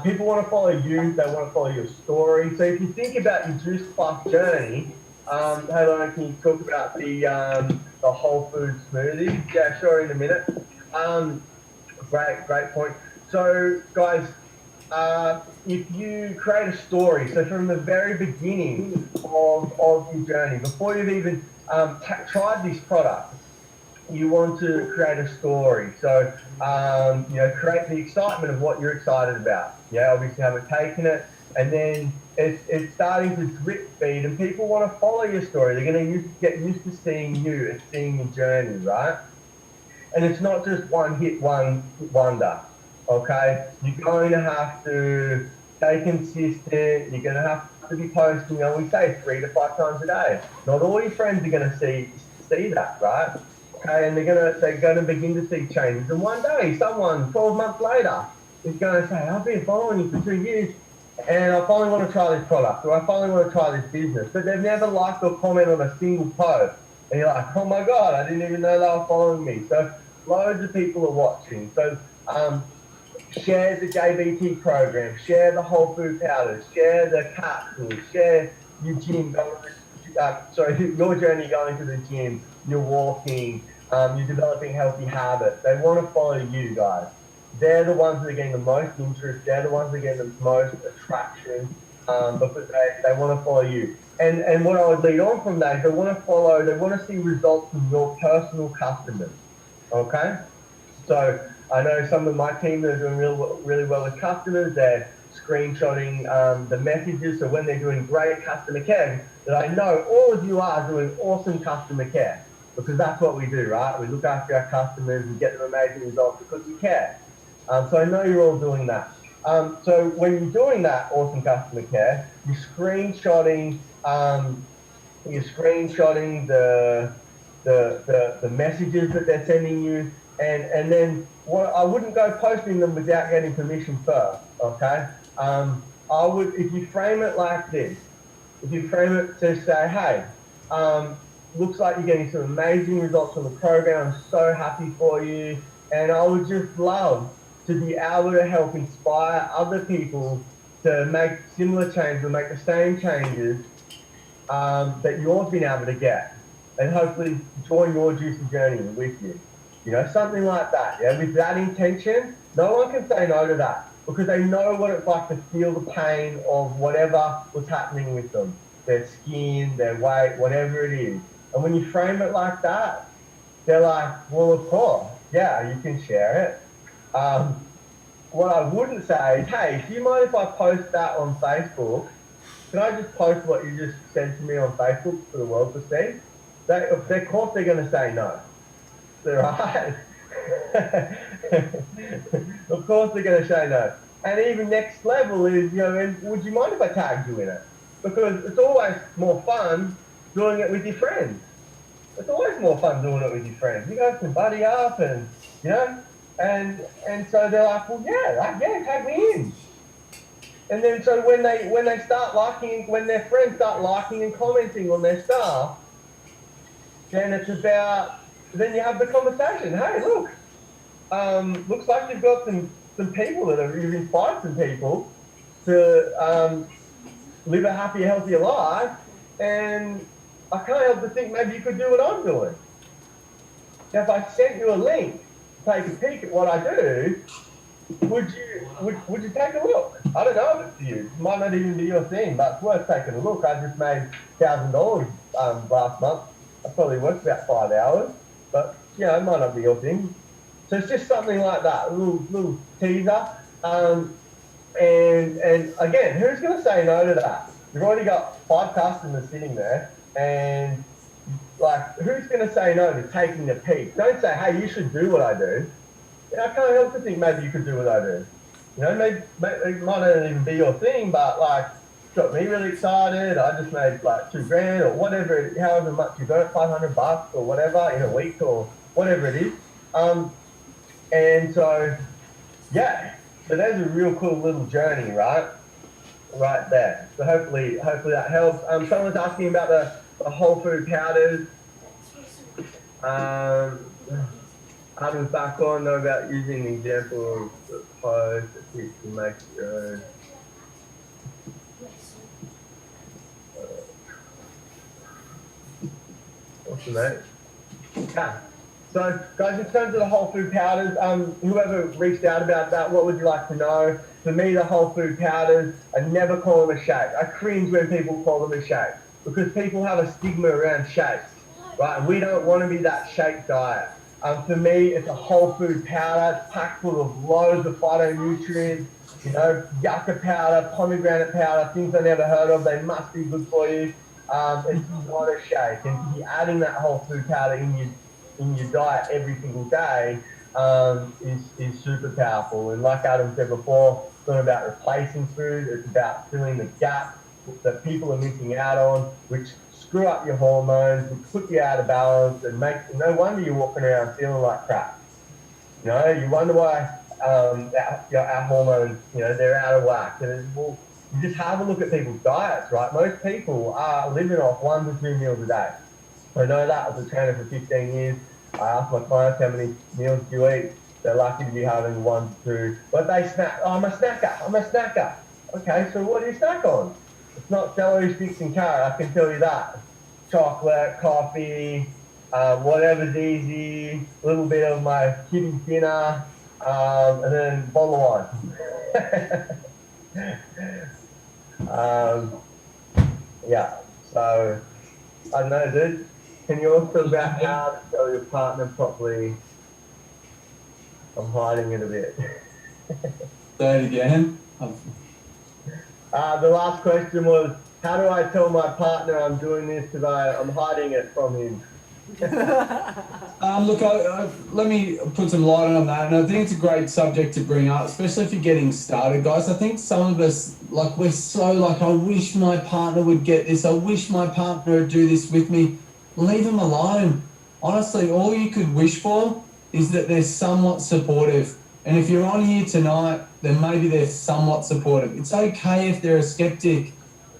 People want to follow you. They want to follow your story. So if you think about your Juice Plus journey, Halo, can you talk about the the whole food smoothie. Yeah, sure, in a minute. Great point. So, guys, if you create a story, so from the very beginning of your journey, before you've even tried this product, you want to create a story. So, create the excitement of what you're excited about. Yeah, obviously haven't taken it. And then it's starting to drip feed, and people want to follow your story. They're going to get used to seeing you and seeing your journey, right? And it's not just one hit wonder, okay? You're going to have to stay consistent. You're going to have to be posting, we say 3 to 5 times a day. Not all your friends are going to see that, right? Okay, and they're gonna begin to see changes. And one day, someone 12 months later is going to say, I've been following you for 2 years, and I finally want to try this product, or I finally want to try this business. But they've never liked or commented on a single post. And you're like, oh my God, I didn't even know they were following me. So loads of people are watching. So share the JBT program, share the whole food powders, share the capsules, share your gym, your journey going to the gym, you're walking, you're developing healthy habits. They want to follow you guys. They're the ones that are getting the most interest. They're the ones that are getting the most attraction because they want to follow you. And what I would lead on from that is they want to see results from your personal customers. Okay? So I know some of my team that are doing really well with customers. They're screenshotting the messages. So when they're doing great customer care, that I know all of you are doing awesome customer care, because that's what we do, right? We look after our customers and get them amazing results because we care. So I know you're all doing that. So when you're doing that awesome customer care, you're screenshotting the messages that they're sending you, and then I wouldn't go posting them without getting permission first. Okay. I would, if you frame it like this, if you frame it to say, hey, looks like you're getting some amazing results from the program. I'm so happy for you. And I would just love to be able to help inspire other people to make similar changes or make the same changes that you've been able to get, and hopefully join your juicy journey with you. Something like that. Yeah, with that intention, no one can say no to that, because they know what it's like to feel the pain of whatever was happening with them, their skin, their weight, whatever it is. And when you frame it like that, they're like, well, of course, yeah, you can share it. What I wouldn't say is, hey, do you mind if I post that on Facebook? Can I just post what you just sent to me on Facebook for the world to see? Of course they're going to say no. They're right. Of course they're going to say no. And even next level is, would you mind if I tagged you in it? Because it's always more fun doing it with your friends. It's always more fun doing it with your friends. You guys can buddy up and, and so they're like, well, yeah, tag me in. And then so when they start liking, when their friends start liking and commenting on their stuff, then then you have the conversation. Hey, look, looks like you've got some people you've inspired some people to live a happier, healthier life, and I can't help but think maybe you could do what I'm doing. Now, if I sent you a link to take a peek at what I do, would you take a look? I don't know if it's for you. It might not even be your thing, but it's worth taking a look. I just made $1,000 last month. I probably worked about 5 hours, but it might not be your thing. So it's just something like that, a little teaser. And again, who's going to say no to that? You've already got 5 customers sitting there, and who's going to say no to taking a peek? Don't say, hey, you should do what I do. I can't help but think maybe you could do what I do. Maybe it might not even be your thing, but got me really excited. I just made $2,000 or whatever, however much you got, $500 or whatever in a week or whatever it is. And so, so there's a real cool little journey, right there. So hopefully that helps. Someone's asking about the whole food powders. Adam's back on, know about using the example of the post that you can make your own. Awesome, mate. Yeah. So, guys, in terms of the whole food powders, whoever reached out about that, what would you like to know? For me, the whole food powders, I never call them a shake. I cringe when people call them a shake because people have a stigma around shakes, right? And we don't want to be that shake diet. For me, it's a whole food powder. It's packed full of loads of phytonutrients, you know, yucca powder, pomegranate powder, things I never heard of. They must be good for you. It's not a shake. And to be adding that whole food powder in your diet every single day is super powerful. And like Adam said before, it's not about replacing food, it's about filling the gap that people are missing out on, which screw up your hormones, which put you out of balance and no wonder you're walking around feeling like crap. You know, you wonder why our hormones, you know, they're out of whack. And well, you just have a look at people's diets, right? Most people are living off 1 to 2 meals a day. I know that as a trainer for 15 years. I ask my clients how many meals do you eat. They're lucky to be having 1 to 2. But they snack. Oh, I'm a snacker. Okay, so what do you snack on? It's not celery sticks and carrot, I can tell you that. Chocolate, coffee, whatever's easy, a little bit of my kiddie dinner, and then a bottle of wine. Yeah, so I don't know, dude. Can you also about how to tell your partner properly? I'm hiding it a bit. Say it again. The last question was, how do I tell my partner I'm doing this because I'm hiding it from him? Look, let me put some light on that, and I think it's a great subject to bring up, especially if you're getting started, guys. I think some of us, like, we're so like, I wish my partner would get this. I wish my partner would do this with me. Leave them alone. Honestly, all you could wish for is that they're somewhat supportive. And if you're on here tonight, then maybe they're somewhat supportive. It's okay if they're a skeptic.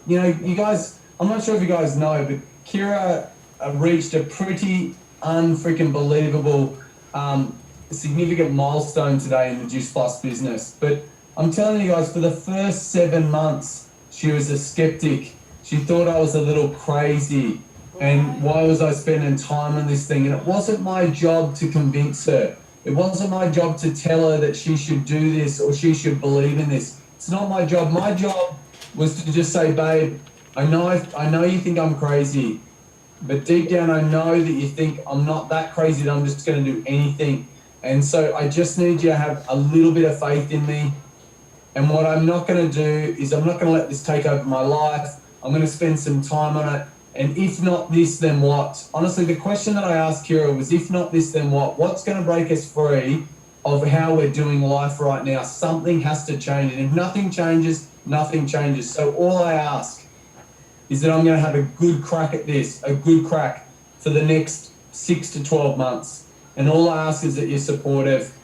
You know, you guys, I'm not sure if you guys know, but Kira reached a pretty unfreaking believable significant milestone today in the Juice Plus business. But I'm telling you guys, for the first 7 months, she was a skeptic. She thought I was a little crazy. And why was I spending time on this thing? And it wasn't my job to convince her. It wasn't my job to tell her that she should do this or she should believe in this. It's not my job. My job was to just say, babe, I know you think I'm crazy, but deep down I know that you think I'm not that crazy that I'm just going to do anything. And so I just need you to have a little bit of faith in me. And what I'm not going to do is I'm not going to let this take over my life. I'm going to spend some time on it. And if not this, then what? Honestly, the question that I asked Kira was, if not this, then what? What's going to break us free of how we're doing life right now? Something has to change. And if nothing changes, nothing changes. So all I ask is that I'm going to have a good crack at this, a good crack for the next 6 to 12 months. And all I ask is that you're supportive.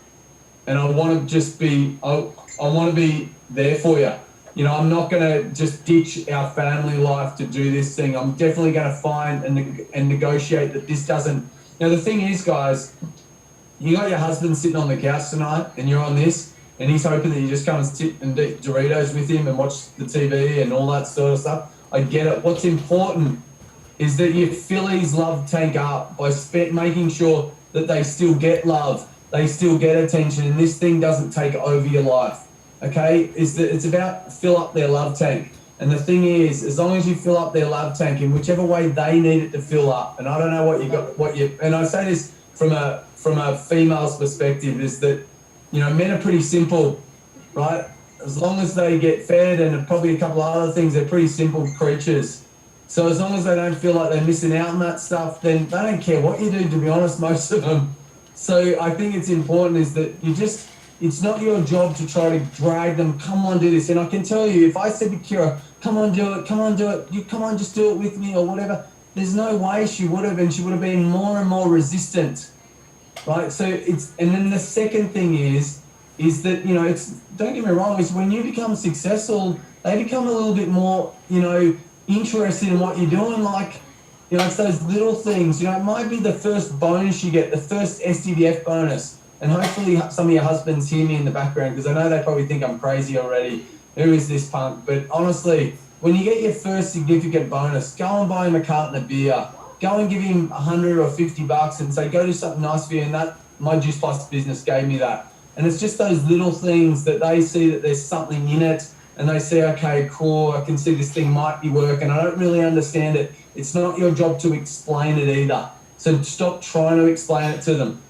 And I want to just be, I want to be there for you. You know, I'm not going to just ditch our family life to do this thing. I'm definitely going to find and negotiate that this doesn't. Now, the thing is, guys, you got your husband sitting on the couch tonight and you're on this, and he's hoping that you just come and sit and eat Doritos with him and watch the TV and all that sort of stuff. I get it. What's important is that you fill his love tank up by making sure that they still get love, they still get attention, and this thing doesn't take over your life. Okay, it's about fill up their love tank. And the thing is, as long as you fill up their love tank in whichever way they need it to fill up, and I don't know and I say this from a female's perspective, is that, you know, men are pretty simple, right? As long as they get fed and probably a couple of other things, they're pretty simple creatures. So as long as they don't feel like they're missing out on that stuff, then they don't care what you do, to be honest, most of them. So I think it's important is that it's not your job to try to drag them, come on, do this. And I can tell you, if I said to Kira, come on, do it, you come on, just do it with me or whatever, there's no way she would have, and she would have been more and more resistant, right? So and then the second thing is that, you know, don't get me wrong, is when you become successful, they become a little bit more, you know, interested in what you're doing. Like, you know, it's those little things, you know, it might be the first bonus you get, the first STDF bonus. And hopefully some of your husbands hear me in the background, because I know they probably think I'm crazy already. Who is this punk? But honestly, when you get your first significant bonus, go and buy him a carton of beer. go and give him $100 or $50 and say, go do something nice for you. And that, my Juice Plus business gave me that. And it's just those little things that they see that there's something in it, and they say, okay, cool, I can see this thing might be working. I don't really understand it. It's not your job to explain it either. So stop trying to explain it to them.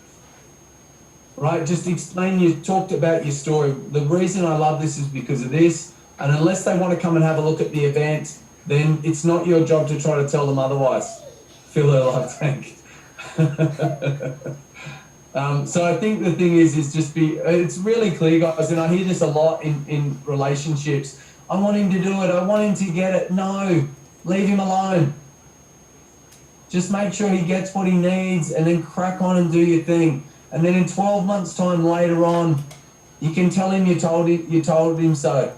Right? Just explain, you talked about your story. The reason I love this is because of this. And unless they want to come and have a look at the event, then it's not your job to try to tell them otherwise. Fill their life tank. So I think the thing is just it's really clear, guys, and I hear this a lot in relationships. I want him to do it. I want him to get it. No, leave him alone. Just make sure he gets what he needs and then crack on and do your thing. And then in 12 months' time later on, you can tell him you told him so.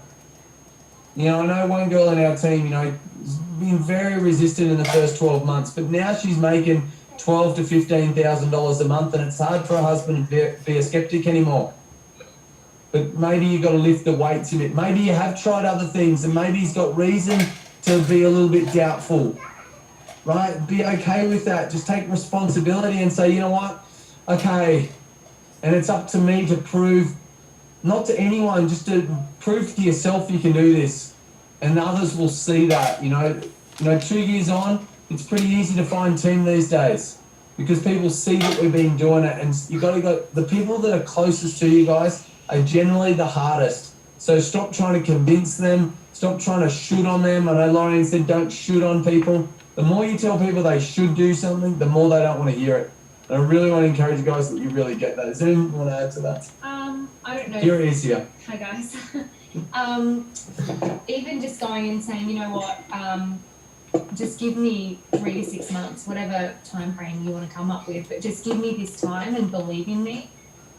You know, I know one girl in our team, you know, has been very resistant in the first 12 months, but now she's making $12,000 to $15,000 a month, and it's hard for a husband to be a skeptic anymore. But maybe you've got to lift the weights a bit. Maybe you have tried other things, and maybe he's got reason to be a little bit doubtful, right? Be okay with that. Just take responsibility and say, you know what? Okay, and it's up to me to prove, not to anyone, just to prove to yourself you can do this, and others will see that. You know, 2 years on, it's pretty easy to find team these days because people see that we've been doing it, and you got to go. The people that are closest to you guys are generally the hardest. So stop trying to convince them. Stop trying to shoot on them. I know Lauren said don't shoot on people. The more you tell people they should do something, the more they don't want to hear it. And I really want to encourage you guys that you really get that. Is there anything you want to add to that? I don't know. You're easier. Hi guys. Even just going and saying, you know what, just give me 3 to 6 months, whatever time frame you want to come up with, but just give me this time and believe in me.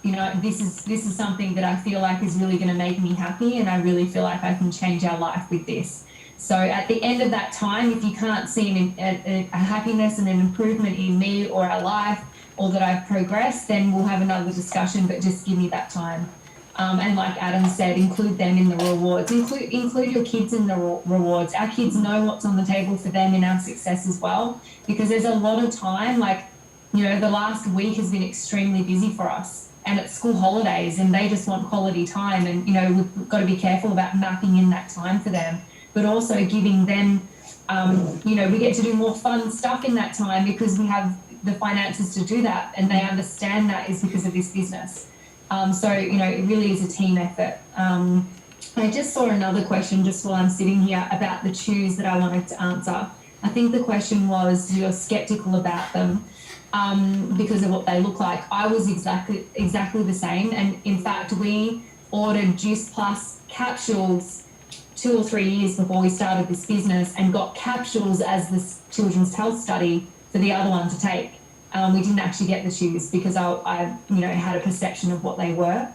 You know, this is something that I feel like is really going to make me happy, and I really feel like I can change our life with this. So at the end of that time, if you can't see a happiness and an improvement in me or our life, or that I've progressed, then we'll have another discussion, but just give me that time. And like Adam said, include them in the rewards. Include your kids in the rewards. Our kids know what's on the table for them in our success as well, because there's a lot of time, like, you know, the last week has been extremely busy for us, and it's school holidays, and they just want quality time. And, you know, we've got to be careful about mapping in that time for them, but also giving them, you know, we get to do more fun stuff in that time because we have the finances to do that, and they understand that is because of this business. So, you know, it really is a team effort. I just saw another question just while I'm sitting here about the chews that I wanted to answer. I think the question was, you're skeptical about them because of what they look like. I was exactly the same, and in fact we ordered Juice Plus capsules 2 or 3 years before we started this business, and got capsules as this children's health study for the other one to take. We didn't actually get the chews because I you know, had a perception of what they were.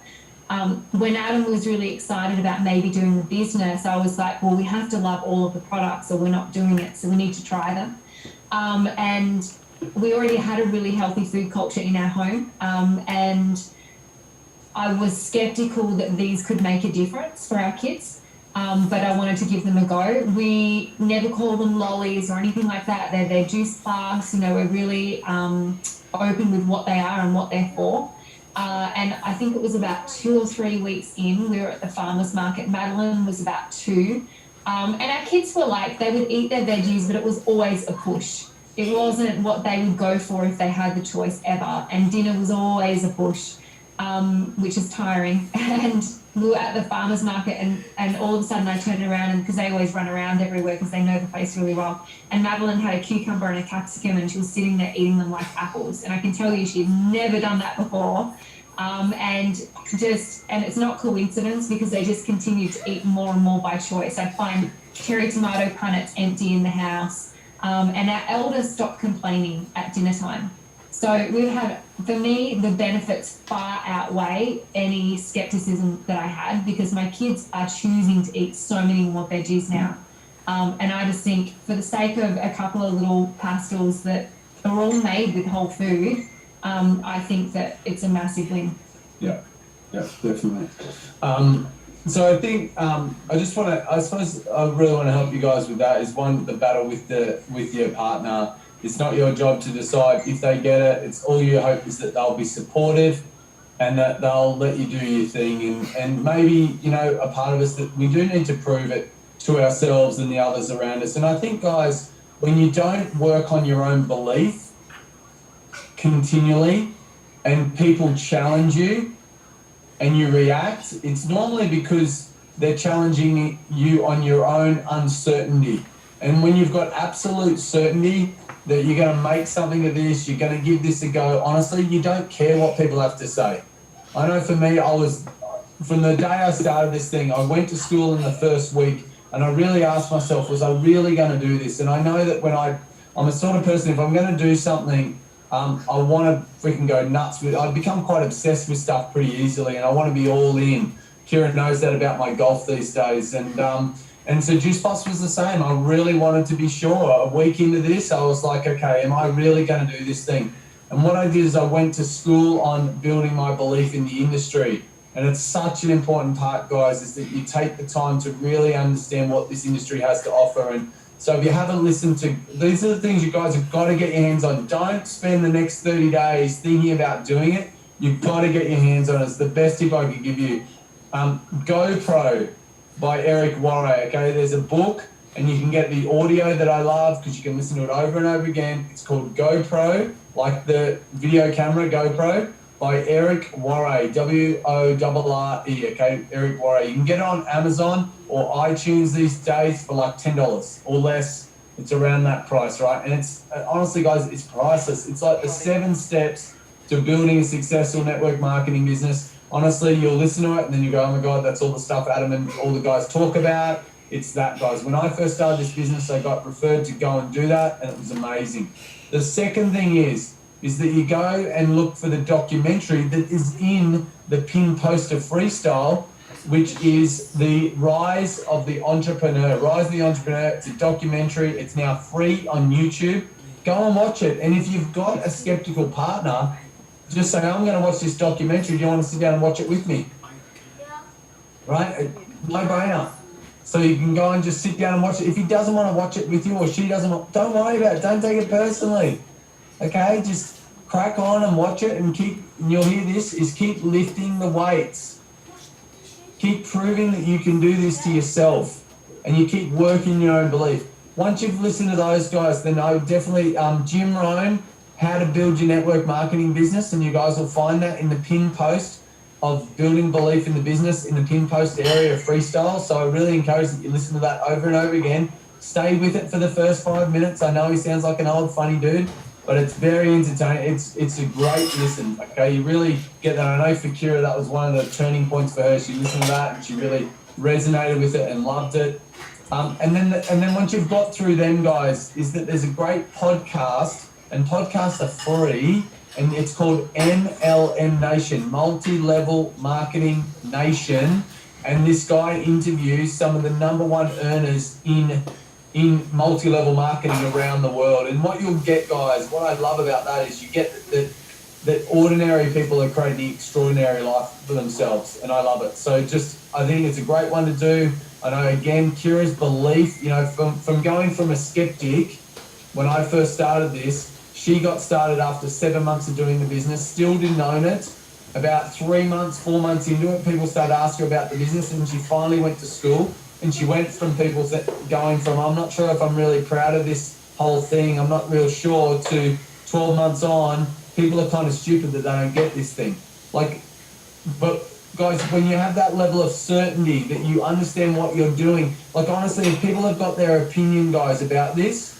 When Adam was really excited about maybe doing the business, I was like, well, we have to love all of the products or we're not doing it, so we need to try them. And we already had a really healthy food culture in our home, and I was skeptical that these could make a difference for our kids. But I wanted to give them a go. We never call them lollies or anything like that. They're Juice Plus. You know, we're really open with what they are and what they're for. And I think it was about 2 or 3 weeks in, we were at the farmer's market. Madeline was about 2. And our kids were like, they would eat their veggies, but it was always a push. It wasn't what they would go for if they had the choice ever. And dinner was always a push, which is tiring. And we were at the farmer's market, and all of a sudden I turned around, and because they always run around everywhere because they know the place really well, and Madeline had a cucumber and a capsicum, and she was sitting there eating them like apples. And I can tell you she'd never done that before. And it's not coincidence, because they just continue to eat more and more by choice. I find cherry tomato punnets empty in the house, and our eldest stopped complaining at dinner time. So we've had, for me, the benefits far outweigh any skepticism that I had, because my kids are choosing to eat so many more veggies now. And I just think, for the sake of a couple of little pastels that are all made with whole food, I think that it's a massive win. Yeah, definitely. So I think I suppose I really want to help you guys with that. Is one, the battle with your partner. It's not your job to decide if they get it. It's all you hope is that they'll be supportive and that they'll let you do your thing. And maybe, you know, a part of us that we do need to prove it to ourselves and the others around us. And I think, guys, when you don't work on your own belief continually and people challenge you and you react, it's normally because they're challenging you on your own uncertainty. And when you've got absolute certainty that you're going to make something of this, you're going to give this a go, honestly, you don't care what people have to say. I know for me, from the day I started this thing, I went to school in the first week and I really asked myself, was I really going to do this? And I know that I'm a sort of person, if I'm going to do something, I want to freaking go nuts with it. I've become quite obsessed with stuff pretty easily and I want to be all in. Kieran knows that about my golf these days. And so Juice Plus was the same. I really wanted to be sure. A week into this, I was like, okay, am I really going to do this thing? And what I did is I went to school on building my belief in the industry. And it's such an important part, guys, is that you take the time to really understand what this industry has to offer. And so if you haven't listened to, these are the things you guys have got to get your hands on. Don't spend the next 30 days thinking about doing it. You've got to get your hands on it. It's the best tip I could give you. GoPro by Eric Worre, okay? There's a book and you can get the audio that I love because you can listen to it over and over again. It's called GoPro, like the video camera GoPro, by Eric Worre, W-O-R-R-E, okay? Eric Worre. You can get it on Amazon or iTunes these days for like $10 or less. It's around that price, right? And it's, honestly, guys, it's priceless. It's like the 7 steps to building a successful network marketing business. Honestly, you'll listen to it and then you go, oh my God, that's all the stuff Adam and all the guys talk about. It's that, guys. When I first started this business, I got referred to go and do that and it was amazing. The second thing is that you go and look for the documentary that is in the pin post of Freestyle, which is the Rise of the Entrepreneur. Rise of the Entrepreneur, it's a documentary. It's now free on YouTube. Go and watch it. And if you've got a skeptical partner, just say, I'm going to watch this documentary. Do you want to sit down and watch it with me? Right? No brainer. So you can go and just sit down and watch it. If he doesn't want to watch it with you or she doesn't want, don't worry about it. Don't take it personally. Okay? Just crack on and watch it and you'll hear this, is keep lifting the weights. Keep proving that you can do this to yourself and you keep working your own belief. Once you've listened to those guys, then I would definitely, Jim Rohn, How to Build Your Network Marketing Business, and you guys will find that in the pin post of Building Belief in the Business in the pin post area of Freestyle. So I really encourage that you listen to that over and over again. Stay with it for the first 5 minutes. I know he sounds like an old funny dude, but it's very entertaining. It's a great listen, okay? You really get that. I know for Kira, that was one of the turning points for her. She listened to that and she really resonated with it and loved it. And then once you've got through them, guys, is that there's a great podcast, and podcasts are free, and it's called MLM Nation, Multi-Level Marketing Nation. And this guy interviews some of the #1 earners in multi-level marketing around the world. And what you'll get, guys, what I love about that is you get that ordinary people are creating extraordinary life for themselves, and I love it. So I think it's a great one to do. I know, again, Kira's belief, you know, from going from a skeptic when I first started this, she got started after 7 months of doing the business, still didn't own it. About 3 months, 4 months into it, people started asking her about the business, and she finally went to school. And she went from people going from, I'm not sure if I'm really proud of this whole thing, I'm not real sure, to 12 months on, people are kind of stupid that they don't get this thing. But guys, when you have that level of certainty that you understand what you're doing, honestly, if people have got their opinion, guys, about this,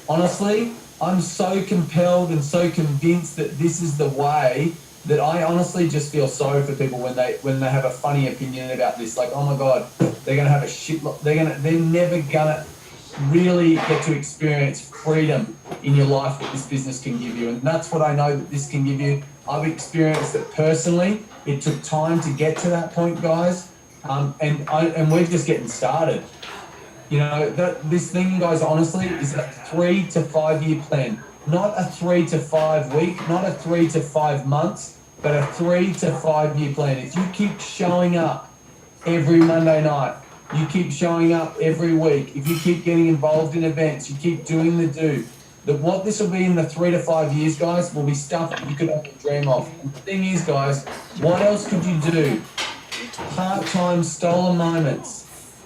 honestly, I'm so compelled and so convinced that this is the way that I honestly just feel sorry for people when they have a funny opinion about this. Like, oh my God, they're gonna have a shit. They're never gonna really get to experience freedom in your life that this business can give you, and that's what I know that this can give you. I've experienced it personally. It took time to get to that point, guys, and we're just getting started. You know, this thing, guys, honestly, is a 3 to 5 year plan. Not a 3 to 5 week, not a 3 to 5 months, but a 3 to 5 year plan. If you keep showing up every Monday night, you keep showing up every week, if you keep getting involved in events, you keep doing the do, that what this will be in the 3 to 5 years, guys, will be stuff that you could only dream of. And the thing is, guys, what else could you do? Part-time stolen moments.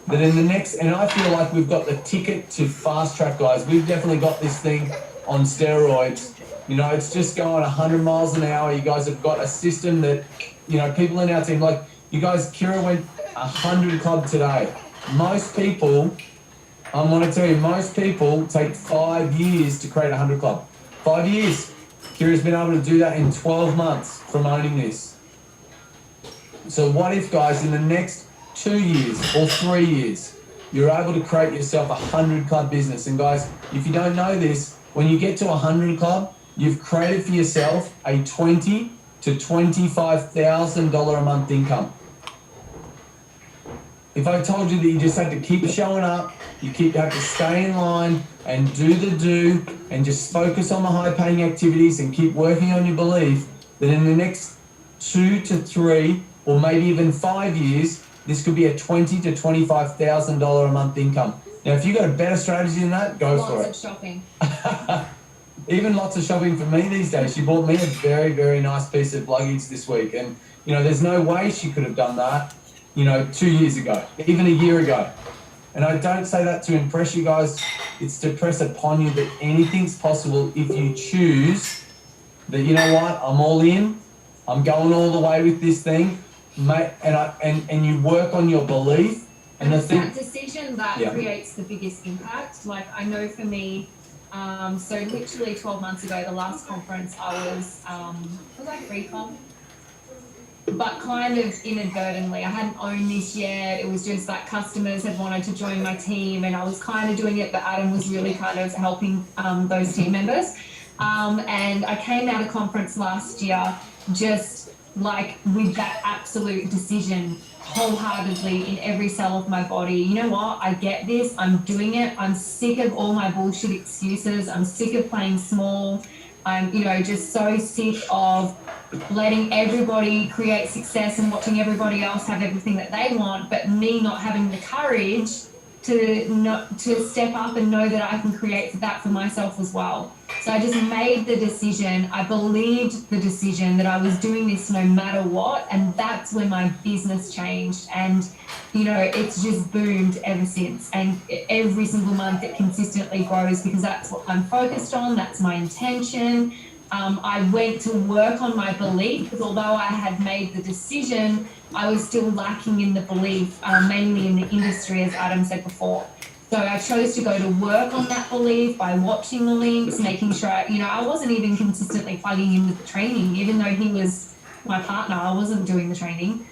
That in the next, and I feel like we've got the ticket to fast track, guys. We've definitely got this thing on steroids. You know, it's just going 100 miles an hour. You guys have got a system that, you know, people in our team, like you guys, Kira went 100 club today. Most people, I want to tell you, most people take 5 years to create a 100 club. 5 years. Kira's been able to do that in 12 months from owning this. So what if, guys, in the next 2 years or 3 years, you're able to create yourself a 100 club business? And guys, if you don't know this, when you get to a 100 club, you've created for yourself a $20,000 to $25,000 a month income. If I told you that you just had to keep showing up, you have to stay in line and do and just focus on the high paying activities and keep working on your belief, that in the next 2 to 3 or maybe even 5 years, this could be a $20,000 to $25,000 a month income. Now, if you've got a better strategy than that, go for it. Lots of shopping. Even lots of shopping for me these days. She bought me a very, very nice piece of luggage this week. And, you know, there's no way she could have done that, you know, 2 years ago, even a year ago. And I don't say that to impress you guys. It's to press upon you that anything's possible if you choose that, you know what, I'm all in. I'm going all the way with this thing. Mate, and you work on your belief. And it's that decision that creates the biggest impact. Like, I know for me, so literally 12 months ago, the last conference I was like pre-com, but kind of inadvertently. I hadn't owned this yet. It was just that customers had wanted to join my team and I was kind of doing it, but Adam was really kind of helping those team members. And I came out of conference last year just like with that absolute decision wholeheartedly in every cell of my body. You know what? I get this. I'm doing it. I'm sick of all my bullshit excuses. I'm sick of playing small. I'm, you know, just so sick of letting everybody create success and watching everybody else have everything that they want, but me not having the courage to step up and know that I can create that for myself as well. So I just made the decision. I believed the decision that I was doing this no matter what, and that's when my business changed. And you know, it's just boomed ever since. And every single month it consistently grows because that's what I'm focused on. That's my intention. I went to work on my belief because although I had made the decision, I was still lacking in the belief, mainly in the industry, as Adam said before. So I chose to go to work on that belief by watching the links, making sure, I wasn't even consistently plugging in with the training, even though he was my partner, I wasn't doing the training.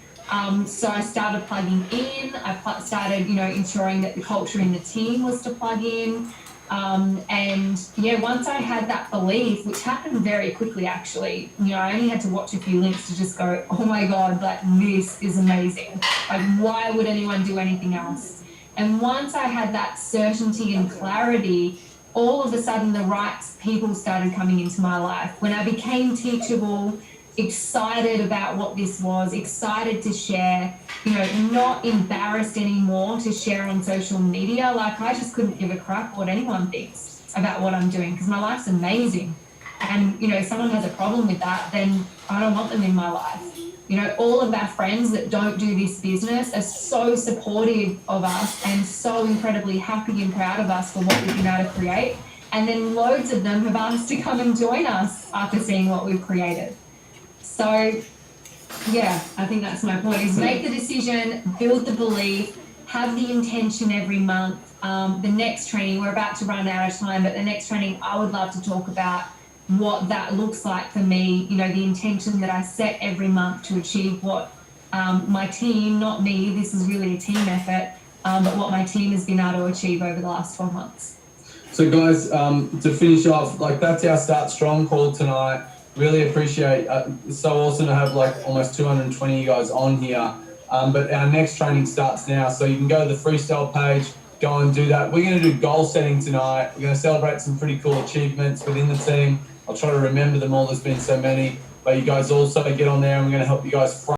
So I started plugging in, I started, ensuring that the culture in the team was to plug in. Once I had that belief, which happened very quickly actually, I only had to watch a few links to just go, oh my God, like this is amazing. Like, why would anyone do anything else? And once I had that certainty and clarity, all of a sudden the right people started coming into my life. When I became teachable, excited about what this was, excited to share, not embarrassed anymore to share on social media. Like, I just couldn't give a crap what anyone thinks about what I'm doing because my life's amazing. And, if someone has a problem with that, then I don't want them in my life. All of our friends that don't do this business are so supportive of us and so incredibly happy and proud of us for what we've been able to create. And then loads of them have asked to come and join us after seeing what we've created. So, yeah, I think that's my point, is make the decision, build the belief, have the intention every month. The next training, we're about to run out of time, but the next training, I would love to talk about what that looks like for me, the intention that I set every month to achieve what my team, not me, this is really a team effort, but what my team has been able to achieve over the last 12 months. So guys, to finish off, that's our Start Strong call tonight. Really appreciate it's so awesome to have almost 220 of you guys on here. But our next training starts now, so you can go to the Freestyle page, go and do that. We're going to do goal setting tonight. We're going to celebrate some pretty cool achievements within the team. I'll try to remember them all. There's been so many, but you guys also get on there and we're going to help you guys